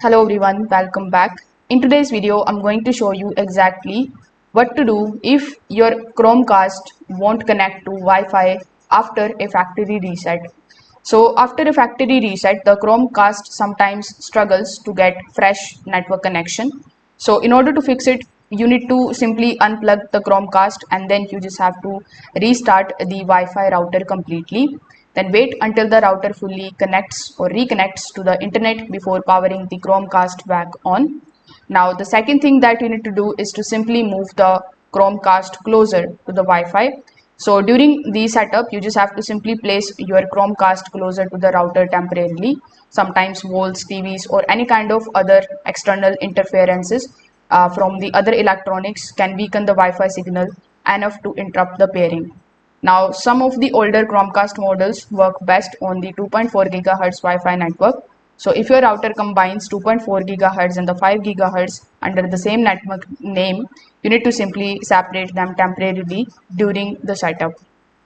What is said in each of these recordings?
Hello everyone, welcome back. In today's video, I'm going to show you exactly what to do if your Chromecast won't connect to Wi-Fi after a factory reset. So after a factory reset, the Chromecast sometimes struggles to get fresh network connection. So in order to fix it, you need to simply unplug the Chromecast and then you just have to restart the Wi-Fi router completely. Then wait until the router fully connects or reconnects to the internet before powering the Chromecast back on. Now the second thing that you need to do is to simply move the Chromecast closer to the Wi-Fi. So during the setup, you just have to simply place your Chromecast closer to the router temporarily. Sometimes walls, TVs, or any kind of other external interferences from the other electronics can weaken the Wi-Fi signal enough to interrupt the pairing. Now, some of the older Chromecast models work best on the 2.4 GHz Wi-Fi network. So if your router combines 2.4 GHz and the 5 GHz under the same network name, you need to simply separate them temporarily during the setup.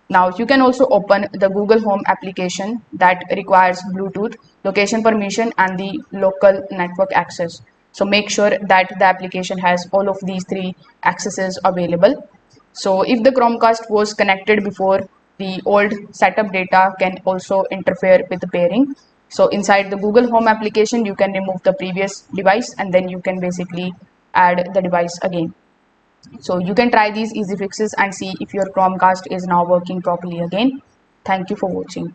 Now you can also open the Google Home application that requires Bluetooth, location permission and the local network access. So make sure that the application has all of these three accesses available. So if the Chromecast was connected before, the old setup data can also interfere with the pairing. So inside the Google Home application, you can remove the previous device and then you can basically add the device again. So you can try these easy fixes and see if your Chromecast is now working properly again. Thank you for watching.